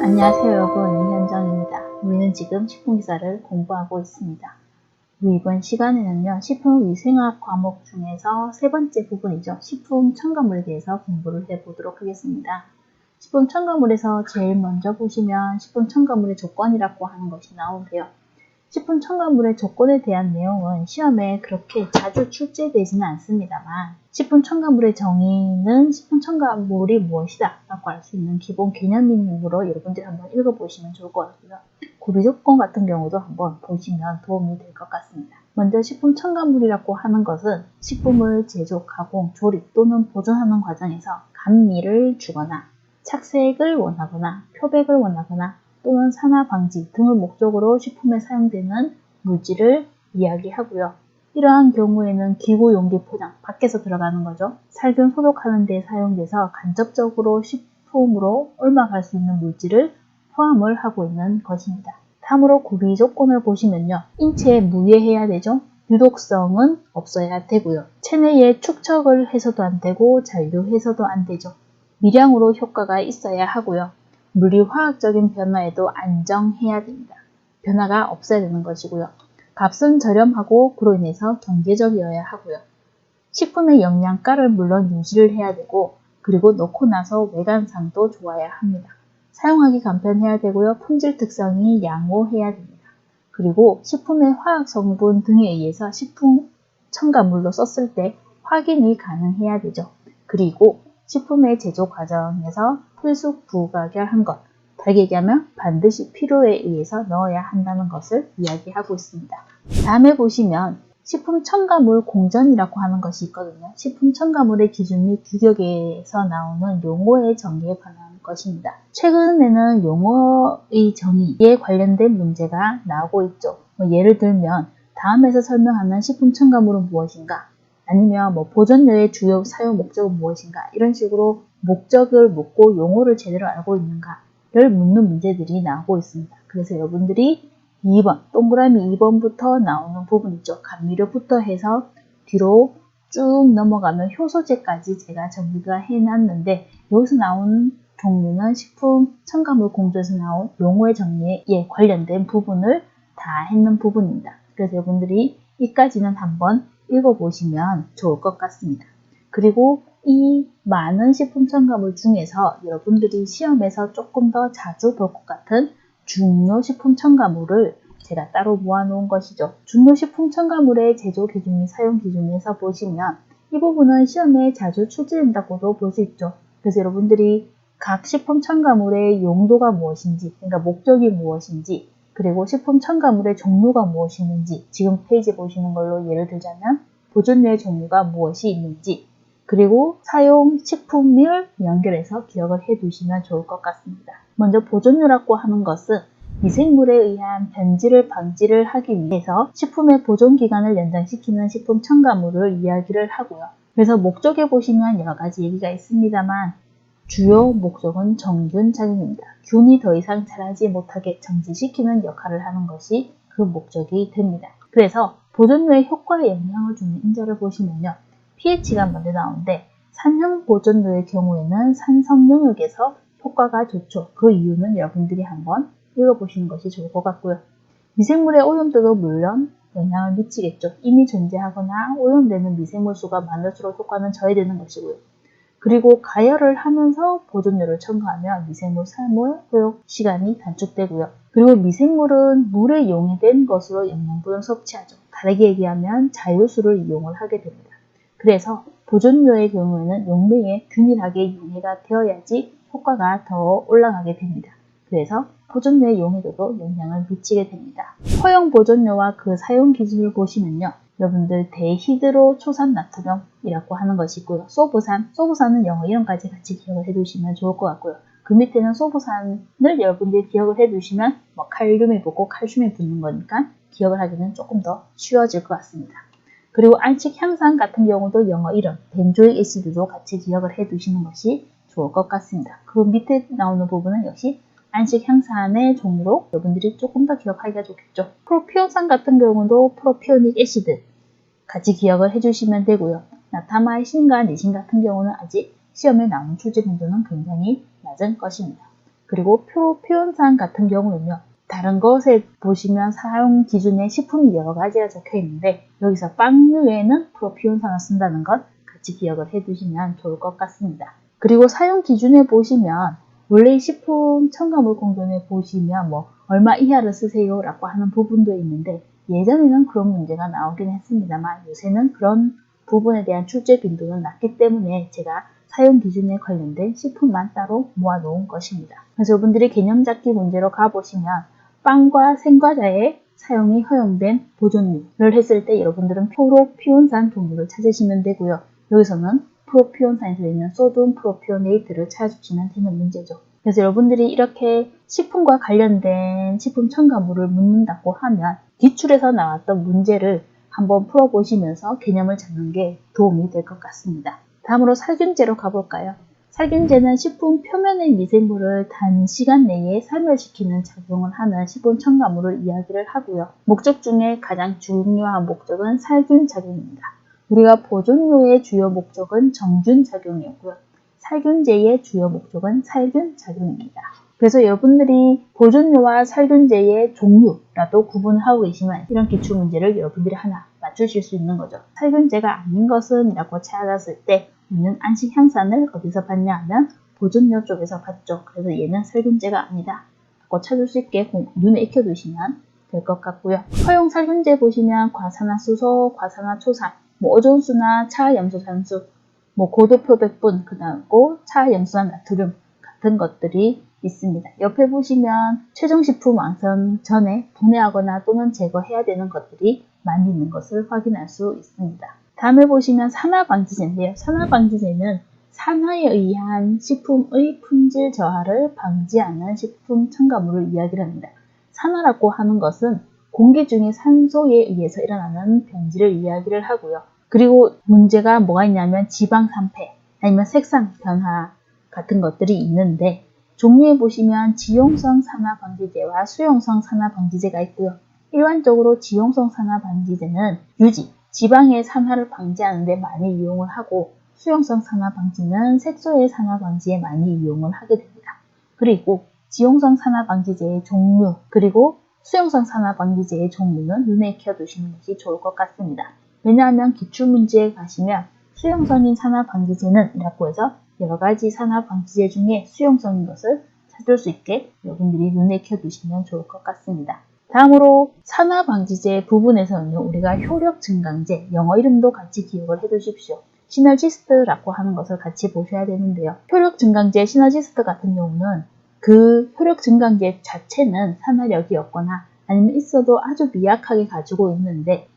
안녕하세요 여러분, 이현정입니다. 우리는 지금 식품기사를 공부하고 있습니다. 우리 이번 시간에는요, 식품위생학 과목 중에서 세 번째 부분이죠. 식품 첨가물에 대해서 공부를 해보도록 하겠습니다. 식품 첨가물에서 제일 먼저 보시면 식품 첨가물의 조건이라고 하는 것이 나오는데요. 식품 첨가물의 조건에 대한 내용은 시험에 그렇게 자주 출제되지는 않습니다만, 식품 첨가물의 정의는 식품 첨가물이 무엇이다 라고 알 수 있는 기본 개념이므로 여러분들이 한번 읽어보시면 좋을 것 같고요. 구비 조건 같은 경우도 한번 보시면 도움이 될 것 같습니다. 먼저 식품 첨가물이라고 하는 것은 식품을 제조, 가공, 조립 또는 보존하는 과정에서 감미를 주거나 착색을 원하거나 표백을 원하거나 또는 산화 방지 등을 목적으로 식품에 사용되는 물질을 이야기하고요. 이러한 경우에는 기구 용기 포장, 밖에서 들어가는 거죠. 살균 소독하는 데 사용돼서 간접적으로 식품으로 옮아갈 수 있는 물질을 포함을 하고 있는 것입니다. 다음으로 구비 조건을 보시면요. 인체에 무해해야 되죠. 유독성은 없어야 되고요. 체내에 축적을 해서도 안 되고 잔류해서도 안 되죠. 미량으로 효과가 있어야 하고요. 물리 화학적인 변화에도 안정해야 됩니다. 변화가 없어야 되는 것이고요. 값은 저렴하고 그로 인해서 경제적이어야 하고요. 식품의 영양가를 물론 유지를 해야 되고, 그리고 넣고 나서 외관상도 좋아야 합니다. 사용하기 간편해야 되고요. 품질 특성이 양호해야 됩니다. 그리고 식품의 화학 성분 등에 의해서 식품 첨가물로 썼을 때 확인이 가능해야 되죠. 그리고 식품의 제조 과정에서 필수 부가결한 것, 다르게 얘기하면 반드시 필요에 의해서 넣어야 한다는 것을 이야기하고 있습니다. 다음에 보시면 식품 첨가물 공전이라고 하는 것이 있거든요. 식품 첨가물의 기준 및 규격에서 나오는 용어의 정의에 관한 것입니다. 최근에는 용어의 정의에 관련된 문제가 나오고 있죠. 예를 들면 다음에서 설명하는 식품 첨가물은 무엇인가? 아니면 보존료의 주요 사용 목적은 무엇인가? 이런 식으로 목적을 묻고 용어를 제대로 알고 있는가를 묻는 문제들이 나오고 있습니다. 그래서 여러분들이 2번, 동그라미 2번부터 나오는 부분이죠. 감미료부터 해서 뒤로 쭉 넘어가면 효소제까지 제가 정리가 해놨는데, 여기서 나온 종류는 식품 첨가물 공조에서 나온 용어의 정리에 관련된 부분을 다 했는 부분입니다. 그래서 여러분들이 이까지는 한번 읽어보시면 좋을 것 같습니다. 그리고 이 많은 식품 첨가물 중에서 여러분들이 시험에서 조금 더 자주 볼 것 같은 중요 식품 첨가물을 제가 따로 모아놓은 것이죠. 중요 식품 첨가물의 제조 기준 및 사용 기준에서 보시면 이 부분은 시험에 자주 출제된다고도 볼 수 있죠. 그래서 여러분들이 각 식품 첨가물의 용도가 무엇인지, 그러니까 목적이 무엇인지, 그리고 식품 첨가물의 종류가 무엇이 있는지, 지금 페이지 보시는 걸로 예를 들자면 보존료의 종류가 무엇이 있는지, 그리고 사용 식품을 연결해서 기억을 해 두시면 좋을 것 같습니다. 먼저 보존료라고 하는 것은 미생물에 의한 변질을 방지를 하기 위해서 식품의 보존 기간을 연장시키는 식품 첨가물을 이야기를 하고요. 그래서 목적에 보시면 여러 가지 얘기가 있습니다만 주요 목적은 정균 작용입니다. 균이 더 이상 자라지 못하게 정지시키는 역할을 하는 것이 그 목적이 됩니다. 그래서 보존료의 효과에 영향을 주는 인자를 보시면요. pH가 먼저 나오는데 산형 보존료의 경우에는 산성 영역에서 효과가 좋죠. 그 이유는 여러분들이 한번 읽어보시는 것이 좋을 것 같고요. 미생물의 오염도도 물론 영향을 미치겠죠. 이미 존재하거나 오염되는 미생물 수가 많을수록 효과는 저해되는 것이고요. 그리고 가열을 하면서 보존료를 첨가하면 미생물 사물 허용 시간이 단축되고요. 그리고 미생물은 물에 용해된 것으로 영양분을 섭취하죠. 다르게 얘기하면 자유수를 이용을 하게 됩니다. 그래서 보존료의 경우에는 용매에 균일하게 용해가 되어야지 효과가 더 올라가게 됩니다. 그래서 보존료의 용해도도 영향을 미치게 됩니다. 허용 보존료와 그 사용 기준을 보시면요. 여러분들 데히드로초산나트륨이라고 하는 것이 있고요. 소부산은 영어 이름까지 같이 기억을 해두시면 좋을 것 같고요. 그 밑에는 소부산을 여러분들이 기억을 해두시면 칼륨이 붙고 칼슘이 붙는 거니까 기억을 하기는 조금 더 쉬워질 것 같습니다. 그리고 안식 향산 같은 경우도 영어 이름 벤조익 애시드도 같이 기억을 해두시는 것이 좋을 것 같습니다. 그 밑에 나오는 부분은 역시 안식 향산의 종류로 여러분들이 조금 더 기억하기가 좋겠죠. 프로피온산 같은 경우도 프로피오닉 애시드 같이 기억을 해주시면 되고요. 나타마이신과 니신 같은 경우는 아직 시험에 나오는 출제 빈도는 굉장히 낮은 것입니다. 그리고 표현사항 같은 경우는요. 다른 것에 보시면 사용 기준에 식품이 여러 가지가 적혀 있는데 여기서 빵류에는 프로피온산을 쓴다는 것 같이 기억을 해두시면 좋을 것 같습니다. 그리고 사용 기준에 보시면 원래 식품 첨가물 공존에 보시면 얼마 이하를 쓰세요 라고 하는 부분도 있는데 예전에는 그런 문제가 나오긴 했습니다만 요새는 그런 부분에 대한 출제 빈도는 낮기 때문에 제가 사용 기준에 관련된 식품만 따로 모아놓은 것입니다. 그래서 여러분들이 개념 잡기 문제로 가보시면 빵과 생과자의 사용이 허용된 보존류를 했을 때 여러분들은 프로피온산 종류를 찾으시면 되고요. 여기서는 프로피온산이 들어있는 소듐 프로피오네이트를 찾아주시면 되는 문제죠. 그래서 여러분들이 이렇게 식품과 관련된 식품 첨가물을 묻는다고 하면 기출에서 나왔던 문제를 한번 풀어보시면서 개념을 잡는 게 도움이 될 것 같습니다. 다음으로 살균제로 가볼까요? 살균제는 식품 표면의 미생물을 단시간 내에 살멸시키는 작용을 하는 식품 첨가물을 이야기를 하고요. 목적 중에 가장 중요한 목적은 살균 작용입니다. 우리가 보존료의 주요 목적은 정균 작용이었고요. 살균제의 주요 목적은 살균 작용입니다. 그래서 여러분들이 보존료와 살균제의 종류라도 구분을 하고 계시면 이런 기출문제를 여러분들이 하나 맞추실 수 있는 거죠. 살균제가 아닌 것은 이라고 찾았을 때 우리는 안식향산을 어디서 봤냐 하면 보존료 쪽에서 봤죠. 그래서 얘는 살균제가 아니다 라고 찾을 수 있게 눈에 익혀두시면 될 것 같고요. 허용 살균제 보시면 과산화수소, 과산화초산, 오존수나 차염소산수, 고도표백분, 그다음고 차염수산 나트륨 같은 것들이 있습니다. 옆에 보시면 최종식품 완성 전에 분해하거나 또는 제거해야 되는 것들이 많이 있는 것을 확인할 수 있습니다. 다음에 보시면 산화방지제인데요. 산화방지제는 산화에 의한 식품의 품질 저하를 방지하는 식품 첨가물을 이야기를 합니다. 산화라고 하는 것은 공기 중의 산소에 의해서 일어나는 변질을 이야기를 하고요. 그리고 문제가 뭐가 있냐면 지방 산패 아니면 색상 변화 같은 것들이 있는데 종류에 보시면 지용성 산화방지제와 수용성 산화방지제가 있고요. 일반적으로 지용성 산화방지제는 유지, 지방의 산화를 방지하는 데 많이 이용을 하고 수용성 산화방지는 색소의 산화방지에 많이 이용을 하게 됩니다. 그리고 지용성 산화방지제의 종류 그리고 수용성 산화방지제의 종류는 눈에 익혀두시는 것이 좋을 것 같습니다. 왜냐하면 기출문제에 가시면 수용성인 산화방지제는 이라고 해서 여러가지 산화방지제 중에 수용성인 것을 찾을 수 있게 여러분들이 눈에 익혀두시면 좋을 것 같습니다. 다음으로 산화방지제 부분에서는요. 우리가 효력 증강제, 영어 이름도 같이 기억을 해두십시오. 시너지스트라고 하는 것을 같이 보셔야 되는데요. 효력 증강제, 시너지스트 같은 경우는 그 효력 증강제 자체는 산화력이 없거나 아니면 있어도 아주 미약하게 가지고 있는데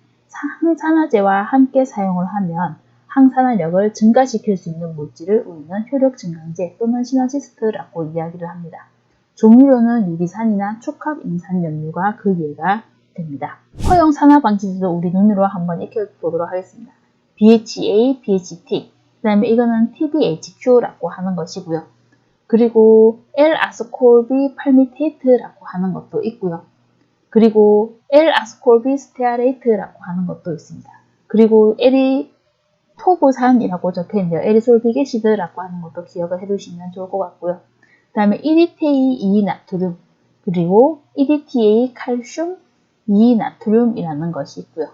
항산화제와 함께 사용을 하면 항산화력을 증가시킬 수 있는 물질을 우리는 효력 증강제 또는 시너지스트라고 이야기를 합니다. 종류로는 유리산이나 촉합 임산염류가 그 예가 됩니다. 허용 산화방지제도 우리 눈으로 한번 익혀보도록 하겠습니다. BHA, BHT, 그 다음에 이거는 TBHQ라고 하는 것이고요. 그리고 L-아스콜비 팔미테이트라고 하는 것도 있고요. 그리고 L-아스콜비 스테아레이트라고 하는 것도 있습니다. 그리고 에리토브산이라고 적혀있는데요. 에리솔빅애시드라고 하는 것도 기억을 해두시면 좋을 것 같고요. 그 다음에 EDTA 2나트륨 그리고 EDTA 칼슘 2나트륨이라는 것이 있고요.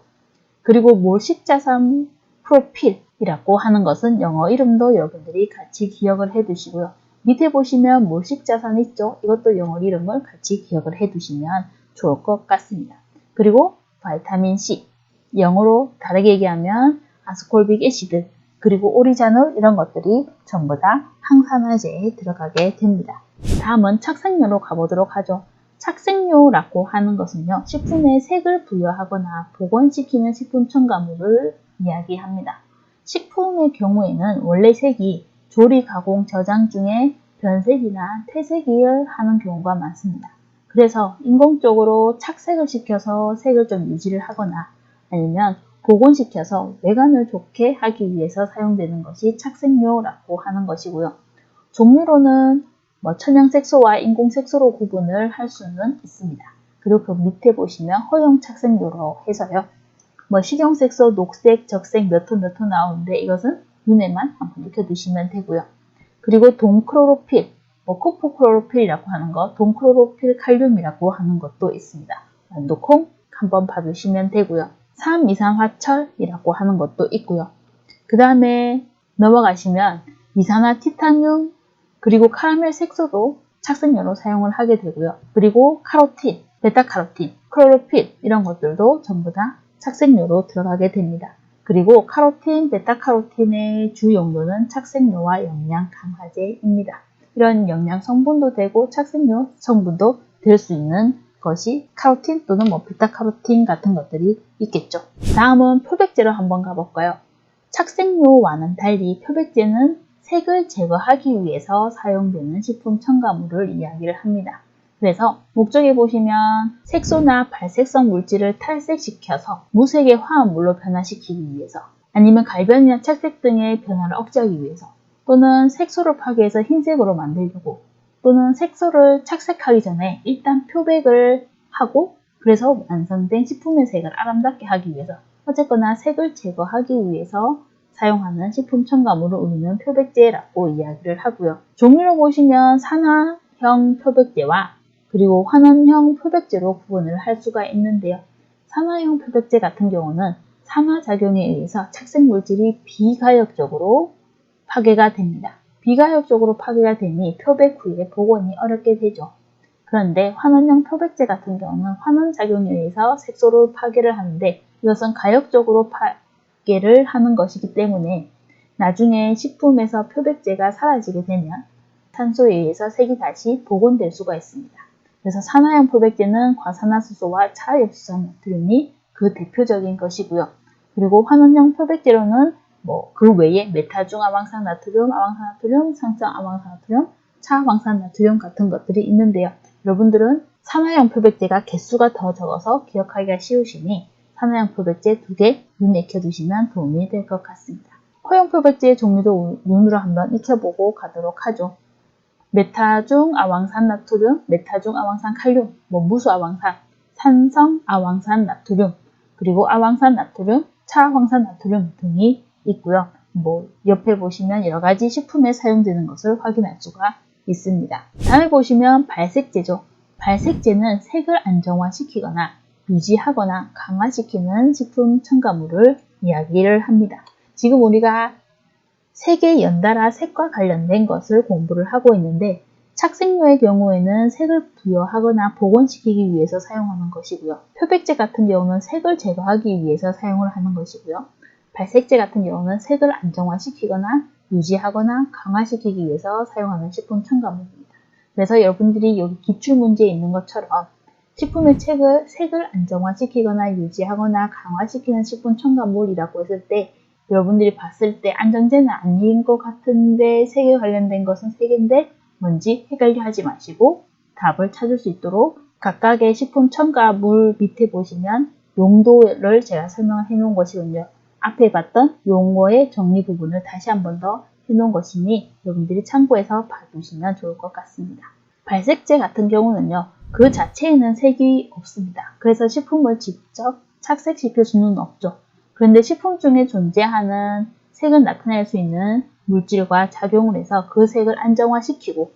그리고 몰식자산 프로필이라고 하는 것은 영어 이름도 여러분들이 같이 기억을 해두시고요. 밑에 보시면 몰식자산 있죠? 이것도 영어 이름을 같이 기억을 해두시면 좋을 것 같습니다. 그리고 바이타민C, 영어로 다르게 얘기하면 아스콜빅 애시드, 그리고 오리자놀 이런 것들이 전부 다 항산화제에 들어가게 됩니다. 다음은 착색료로 가보도록 하죠. 착색료라고 하는 것은요. 식품에 색을 부여하거나 복원시키는 식품 첨가물을 이야기합니다. 식품의 경우에는 원래 색이 조리, 가공, 저장 중에 변색이나 퇴색을 하는 경우가 많습니다. 그래서 인공적으로 착색을 시켜서 색을 좀 유지를 하거나 아니면 복원시켜서 외관을 좋게 하기 위해서 사용되는 것이 착색료라고 하는 것이고요. 종류로는 천연색소와 인공색소로 구분을 할 수는 있습니다. 그리고 그 밑에 보시면 허용 착색료로 해서요. 식용색소, 녹색, 적색 몇 호 나오는데 이것은 눈에만 한번 익혀두시면 되고요. 그리고 동크로로필, 뭐 코포크로로필이라고 하는 것, 돈크로로필 칼륨이라고 하는 것도 있습니다. 완두콩 한번 봐주시면 되고요. 3,2,3화철이라고 하는 것도 있고요. 그 다음에 넘어가시면 이산화티타늄 그리고 카라멜 색소도 착색료로 사용을 하게 되고요. 그리고 카로틴, 베타카로틴, 클로로필 이런 것들도 전부 다 착색료로 들어가게 됩니다. 그리고 카로틴, 베타카로틴의 주 용도는 착색료와 영양 강화제입니다. 이런 영양 성분도 되고 착색료 성분도 될 수 있는 것이 카로틴 또는 베타카로틴 같은 것들이 있겠죠. 다음은 표백제로 한번 가볼까요? 착색료와는 달리 표백제는 색을 제거하기 위해서 사용되는 식품 첨가물을 이야기를 합니다. 그래서 목적에 보시면 색소나 발색성 물질을 탈색시켜서 무색의 화합물로 변화시키기 위해서, 아니면 갈변이나 착색 등의 변화를 억제하기 위해서, 또는 색소를 파괴해서 흰색으로 만들려고, 또는 색소를 착색하기 전에 일단 표백을 하고 그래서 완성된 식품의 색을 아름답게 하기 위해서, 어쨌거나 색을 제거하기 위해서 사용하는 식품 첨가물을 우리는 표백제라고 이야기를 하고요. 종류로 보시면 산화형 표백제와 그리고 환원형 표백제로 구분을 할 수가 있는데요. 산화형 표백제 같은 경우는 산화작용에 의해서 착색 물질이 비가역적으로 파괴가 됩니다. 비가역적으로 파괴가 되니 표백 후에 복원이 어렵게 되죠. 그런데 환원형 표백제 같은 경우는 환원작용에 의해서 색소를 파괴를 하는데, 이것은 가역적으로 파괴를 하는 것이기 때문에 나중에 식품에서 표백제가 사라지게 되면 산소에 의해서 색이 다시 복원될 수가 있습니다. 그래서 산화형 표백제는 과산화수소와 차엽수산 나트륨이 그 대표적인 것이고요. 그리고 환원형 표백제로는 그 외에 메타중아황산 나트륨, 아황산 나트륨, 상성 아황산 나트륨, 차황산 나트륨 같은 것들이 있는데요. 여러분들은 산화형 표백제가 개수가 더 적어서 기억하기가 쉬우시니 산화형 표백제 2개 눈에 익혀두시면 도움이 될 것 같습니다. 허용 표백제의 종류도 눈으로 한번 익혀보고 가도록 하죠. 메타중 아황산 나트륨, 메타중 아황산 칼륨, 무수 아황산, 산성 아황산 나트륨, 그리고 아황산 나트륨, 차황산 나트륨 등이 있고요. 옆에 보시면 여러 가지 식품에 사용되는 것을 확인할 수가 있습니다. 다음에 보시면 발색제죠. 발색제는 색을 안정화시키거나 유지하거나 강화시키는 식품 첨가물을 이야기를 합니다. 지금 우리가 색의 연달아 색과 관련된 것을 공부를 하고 있는데, 착색료의 경우에는 색을 부여하거나 복원시키기 위해서 사용하는 것이고요. 표백제 같은 경우는 색을 제거하기 위해서 사용을 하는 것이고요. 발색제 같은 경우는 색을 안정화시키거나 유지하거나 강화시키기 위해서 사용하는 식품 첨가물입니다. 그래서 여러분들이 여기 기출문제에 있는 것처럼 식품의 색을 안정화시키거나 유지하거나 강화시키는 식품 첨가물이라고 했을 때, 여러분들이 봤을 때 안정제는 아닌 것 같은데 색에 관련된 것은 색인데 뭔지 헷갈려 하지 마시고 답을 찾을 수 있도록 각각의 식품 첨가물 밑에 보시면 용도를 제가 설명을 해 놓은 것이거든요. 앞에 봤던 용어의 정리 부분을 다시 한 번 더 해 놓은 것이니 여러분들이 참고해서 봐주시면 좋을 것 같습니다. 발색제 같은 경우는요, 그 자체에는 색이 없습니다. 그래서 식품을 직접 착색시킬 수는 없죠. 그런데 식품 중에 존재하는 색을 나타낼 수 있는 물질과 작용을 해서 그 색을 안정화시키고,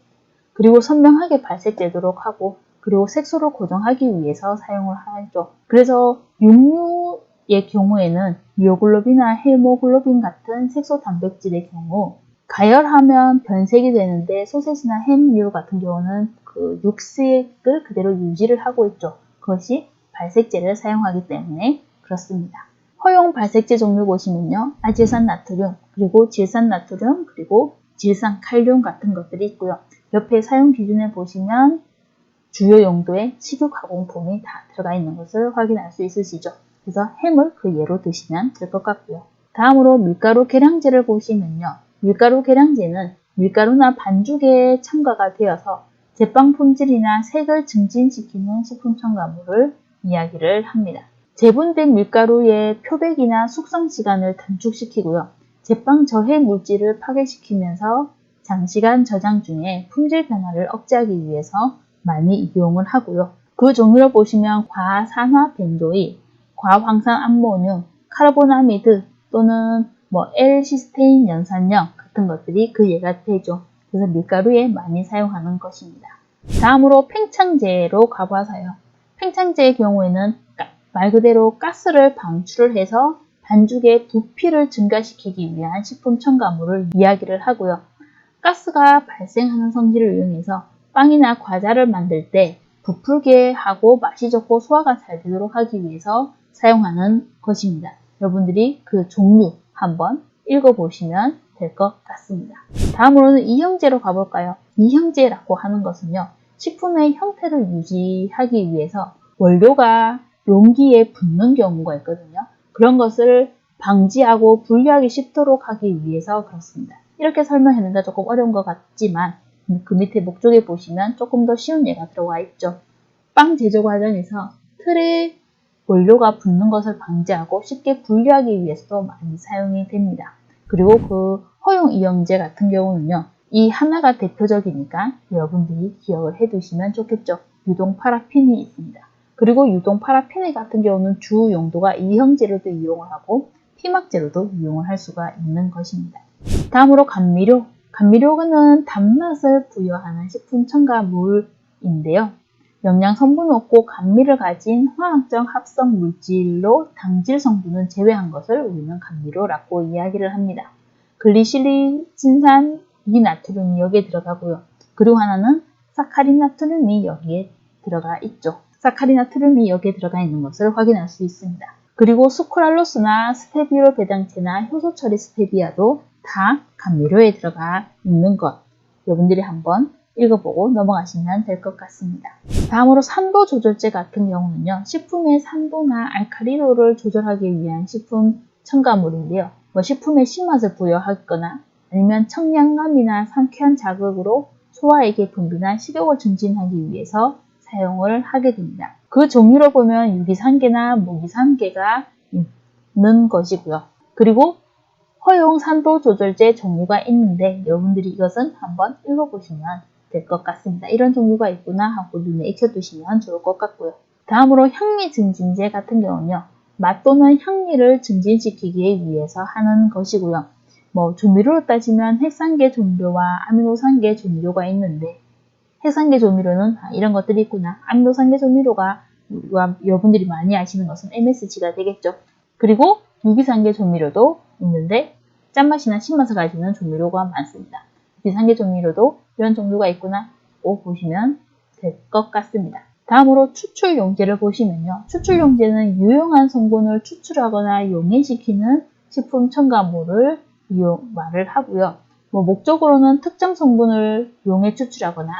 그리고 선명하게 발색되도록 하고, 그리고 색소를 고정하기 위해서 사용을 하죠. 그래서 육류의 경우에는 미오글로빈이나 헤모글로빈 같은 색소 단백질의 경우 가열하면 변색이 되는데, 소세지나 햄류 같은 경우는 그 육색을 그대로 유지를 하고 있죠. 그것이 발색제를 사용하기 때문에 그렇습니다. 허용 발색제 종류 보시면요, 아질산 나트륨, 그리고 질산 나트륨, 그리고 질산 칼륨 같은 것들이 있고요. 옆에 사용 기준에 보시면 주요 용도의 식육 가공품이 다 들어가 있는 것을 확인할 수 있으시죠. 그래서 햄을 그 예로 드시면 될 것 같고요. 다음으로 밀가루 계량제를 보시면요, 밀가루 계량제는 밀가루나 반죽에 첨가가 되어서 제빵 품질이나 색을 증진시키는 식품 첨가물을 이야기를 합니다. 재분된 밀가루의 표백이나 숙성 시간을 단축시키고요. 제빵 저해 물질을 파괴시키면서 장시간 저장 중에 품질 변화를 억제하기 위해서 많이 이용을 하고요. 그 종류를 보시면 과산화 벤조일, 과황산 암모늄, 카르보나미드 또는 L-시스테인 연산염 같은 것들이 그 예가 되죠. 그래서 밀가루에 많이 사용하는 것입니다. 다음으로 팽창제로 가봐서요. 팽창제의 경우에는 말 그대로 가스를 방출을 해서 반죽의 부피를 증가시키기 위한 식품 첨가물을 이야기를 하고요. 가스가 발생하는 성질을 이용해서 빵이나 과자를 만들 때 부풀게 하고 맛이 좋고 소화가 잘 되도록 하기 위해서 사용하는 것입니다. 여러분들이 그 종류 한번 읽어보시면 될 것 같습니다. 다음으로는 이형제로 가볼까요? 이형제라고 하는 것은요, 식품의 형태를 유지하기 위해서 원료가 용기에 붙는 경우가 있거든요. 그런 것을 방지하고 분리하기 쉽도록 하기 위해서 그렇습니다. 이렇게 설명했는데 조금 어려운 것 같지만 그 밑에 목록에 보시면 조금 더 쉬운 예가 들어가 있죠. 빵 제조 과정에서 틀에 원료가 붙는 것을 방지하고 쉽게 분리하기 위해서도 많이 사용이 됩니다. 그리고 그 허용 이형제 같은 경우는요, 이 하나가 대표적이니까 여러분들이 기억을 해두시면 좋겠죠. 유동 파라핀이 있습니다. 그리고 유동 파라핀 같은 경우는 주 용도가 이형제로도 이용을 하고 피막제로도 이용을 할 수가 있는 것입니다. 다음으로 감미료. 감미료는 단맛을 부여하는 식품 첨가물인데요. 영양 성분은 없고 감미를 가진 화학적 합성 물질로 당질 성분은 제외한 것을 우리는 감미료라고 이야기를 합니다. 글리시린, 진산, 이나트륨이 여기에 들어가고요. 그리고 하나는 사카린 나트륨이 여기에 들어가 있죠. 사카린 나트륨이 여기에 들어가 있는 것을 확인할 수 있습니다. 그리고 수크랄로스나 스테비올 배당체나 효소 처리 스테비아도 다 감미료에 들어가 있는 것. 여러분들이 한번 읽어보고 넘어가시면 될 것 같습니다. 다음으로 산도 조절제 같은 경우는요, 식품의 산도나 알칼리도를 조절하기 위한 식품 첨가물인데요. 식품의 신맛을 부여하거나 아니면 청량감이나 상쾌한 자극으로 소화액의 분비나 식욕을 증진하기 위해서 사용을 하게 됩니다. 그 종류로 보면 유기산계나 무기산계가 있는 것이고요. 그리고 허용 산도 조절제 종류가 있는데 여러분들이 이것은 한번 읽어보시면 될 것 같습니다. 이런 종류가 있구나 하고 눈에 익혀두시면 좋을 것 같고요. 다음으로 향미 증진제 같은 경우는요, 맛 또는 향미를 증진시키기 위해서 하는 것이고요. 조미료로 따지면 핵산계 조미료와 아미노산계 조미료가 있는데 핵산계 조미료는 이런 것들이 있구나. 아미노산계 조미료가 여러분들이 많이 아시는 것은 MSG가 되겠죠. 그리고 유기산계 조미료도 있는데 짠맛이나 신맛을 가지는 조미료가 많습니다. 유기산계 조미료도 이런 종류가 있구나 보시면 될 것 같습니다. 다음으로 추출 용제를 보시면요. 추출 용제는 유용한 성분을 추출하거나 용해시키는 식품 첨가물을 말을 하고요. 목적으로는 특정 성분을 용해 추출하거나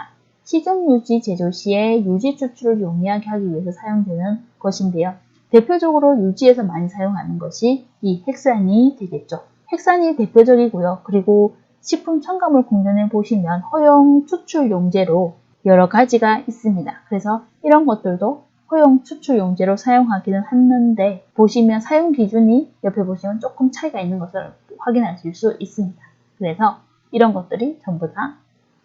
시중 유지 제조 시에 유지 추출을 용이하게 하기 위해서 사용되는 것인데요. 대표적으로 유지에서 많이 사용하는 것이 이 핵산이 되겠죠. 핵산이 대표적이고요. 그리고 식품 첨가물 공전에 보시면 허용 추출 용제로 여러 가지가 있습니다. 그래서 이런 것들도 허용 추출 용제로 사용하기는 하는데 보시면 사용 기준이 옆에 보시면 조금 차이가 있는 것을 확인하실 수 있습니다. 그래서 이런 것들이 전부 다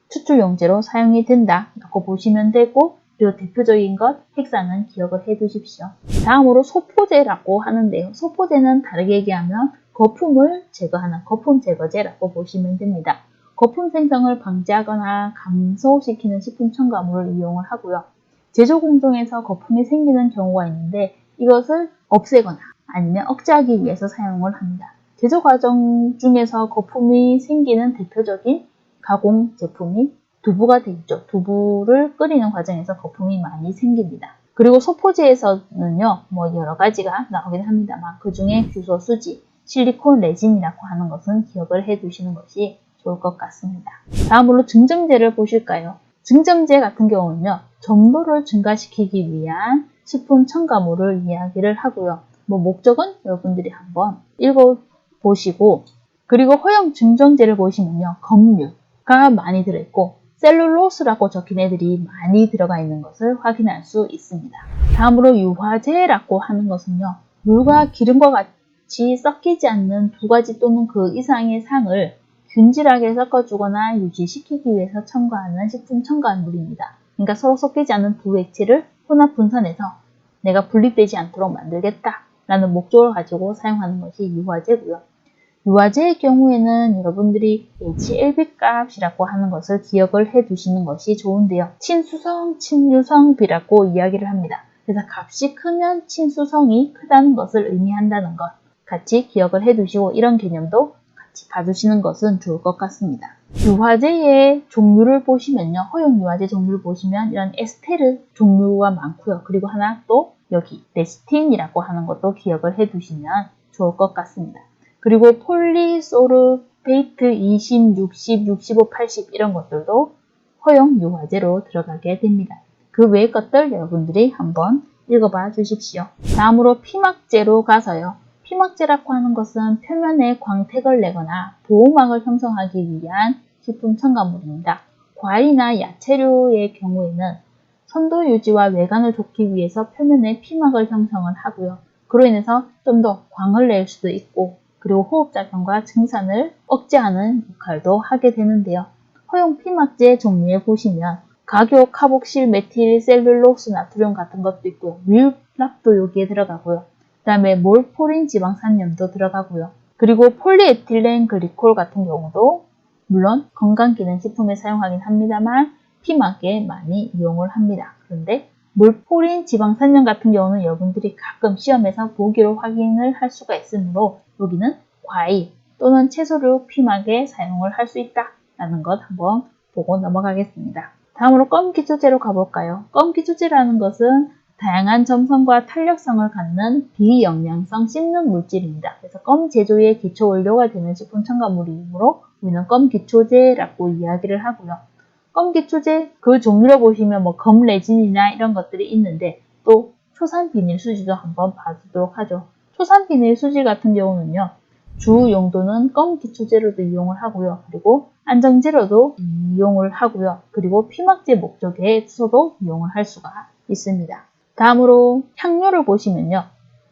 추출 용제로 사용이 된다고 보시면 되고, 그리고 대표적인 것 핵산은 기억을 해 두십시오. 다음으로 소포제라고 하는데요. 소포제는 다르게 얘기하면 거품을 제거하는 거품 제거제라고 보시면 됩니다. 거품 생성을 방지하거나 감소시키는 식품 첨가물을 이용을 하고요. 제조 공정에서 거품이 생기는 경우가 있는데 이것을 없애거나 아니면 억제하기 위해서 사용을 합니다. 제조 과정 중에서 거품이 생기는 대표적인 가공 제품이 두부가 되겠죠. 두부를 끓이는 과정에서 거품이 많이 생깁니다. 그리고 소포제에서는요, 여러 가지가 나오긴 합니다만 그 중에 규소, 수지, 실리콘, 레진이라고 하는 것은 기억을 해 두시는 것이 좋을 것 같습니다. 다음으로 증점제를 보실까요? 증점제 같은 경우는요, 점도를 증가시키기 위한 식품 첨가물을 이야기를 하고요. 목적은 여러분들이 한번 읽어보시고, 그리고 허용 증정제를 보시면요, 검류가 많이 들어있고 셀룰로스라고 적힌 애들이 많이 들어가 있는 것을 확인할 수 있습니다. 다음으로 유화제라고 하는 것은요, 물과 기름과 같이 섞이지 않는 두 가지 또는 그 이상의 상을 균질하게 섞어주거나 유지시키기 위해서 첨가하는 식품 첨가물입니다. 그러니까 서로 섞이지 않는 두 액체를 혼합 분산해서 내가 분리되지 않도록 만들겠다라는 목적을 가지고 사용하는 것이 유화제고요. 유화제의 경우에는 여러분들이 HLB 값이라고 하는 것을 기억을 해 두시는 것이 좋은데요. 친수성, 친유성비라고 이야기를 합니다. 그래서 값이 크면 친수성이 크다는 것을 의미한다는 것 같이 기억을 해 두시고 이런 개념도 같이 봐두시는 것은 좋을 것 같습니다. 유화제의 종류를 보시면요. 허용 유화제 종류를 보시면 이런 에스테르 종류가 많고요. 그리고 하나 또 여기 레시틴이라고 하는 것도 기억을 해 두시면 좋을 것 같습니다. 그리고 폴리소르베이트 20, 60, 65, 80 이런 것들도 허용 유화제로 들어가게 됩니다. 그 외의 것들 여러분들이 한번 읽어봐 주십시오. 다음으로 피막제로 가서요. 피막제라고 하는 것은 표면에 광택을 내거나 보호막을 형성하기 위한 식품 첨가물입니다. 과일이나 야채류의 경우에는 선도 유지와 외관을 좋기 위해서 표면에 피막을 형성을 하고요. 그로 인해서 좀 더 광을 낼 수도 있고 그리고 호흡작용과 증산을 억제하는 역할도 하게 되는데요. 허용 피막제 종류에 보시면 각유, 카복실, 메틸, 셀룰로스, 나트륨 같은 것도 있고요. 뮤랍도 여기에 들어가고요. 그 다음에 몰포린 지방산염도 들어가고요. 그리고 폴리에틸렌 글리콜 같은 경우도 물론 건강기능식품에 사용하긴 합니다만 피막에 많이 이용을 합니다. 그런데 몰포린 지방산염 같은 경우는 여러분들이 가끔 시험에서 보기로 확인을 할 수가 있으므로 여기는 과일 또는 채소류 피막에 사용을 할 수 있다라는 것 한번 보고 넘어가겠습니다. 다음으로 껌기초제로 가볼까요? 껌기초제라는 것은 다양한 점성과 탄력성을 갖는 비영양성 씹는 물질입니다. 그래서 껌 제조의 기초 원료가 되는 식품 첨가물이므로 우리는 껌기초제라고 이야기를 하고요. 껌기초제 그 종류를 보시면 검레진이나 이런 것들이 있는데 또 초산비닐수지도 한번 봐주도록 하죠. 초산비닐수지 같은 경우는요. 주 용도는 껌기초제로도 이용을 하고요. 그리고 안정제로도 이용을 하고요. 그리고 피막제 목적에서도 이용을 할 수가 있습니다. 다음으로 향료를 보시면요.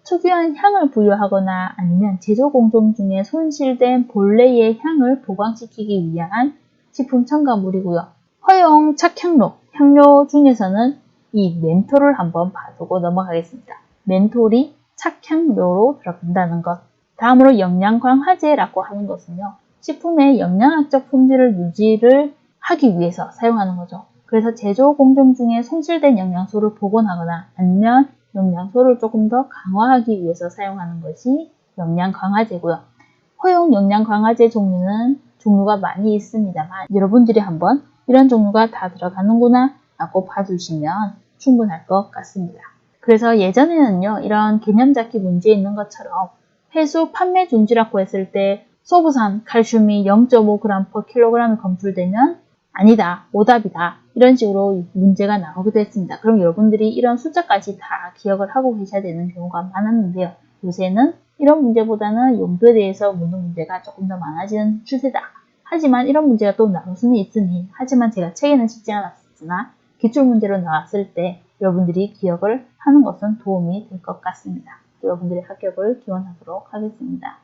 특유한 향을 부여하거나 아니면 제조 공정 중에 손실된 본래의 향을 보강시키기 위한 식품 첨가물이고요. 허용 착향료, 향료 중에서는 이 멘톨을 한번 봐두고 넘어가겠습니다. 멘톨이 착향료로 들어간다는 것. 다음으로 영양광화제라고 하는 것은요. 식품의 영양학적 품질을 유지를 하기 위해서 사용하는 거죠. 그래서 제조 공정 중에 손실된 영양소를 복원하거나 아니면 영양소를 조금 더 강화하기 위해서 사용하는 것이 영양광화제고요. 허용 영양광화제 종류가 많이 있습니다만 여러분들이 한번 이런 종류가 다 들어가는구나 라고 봐주시면 충분할 것 같습니다. 그래서 예전에는요. 이런 개념 잡기 문제에 있는 것처럼 해수 판매 중지라고 했을 때 소부산, 칼슘이 0.5g/kg이 검출되면 아니다, 오답이다 이런 식으로 문제가 나오기도 했습니다. 그럼 여러분들이 이런 숫자까지 다 기억을 하고 계셔야 되는 경우가 많았는데요. 요새는 이런 문제보다는 용도에 대해서 묻는 문제가 조금 더 많아지는 추세다. 하지만 이런 문제가 또 나올 수는 있으니 하지만 제가 책에는 쉽지 않았으나 기출문제로 나왔을 때 여러분들이 기억을 하는 것은 도움이 될 것 같습니다. 여러분들의 합격을 기원하도록 하겠습니다.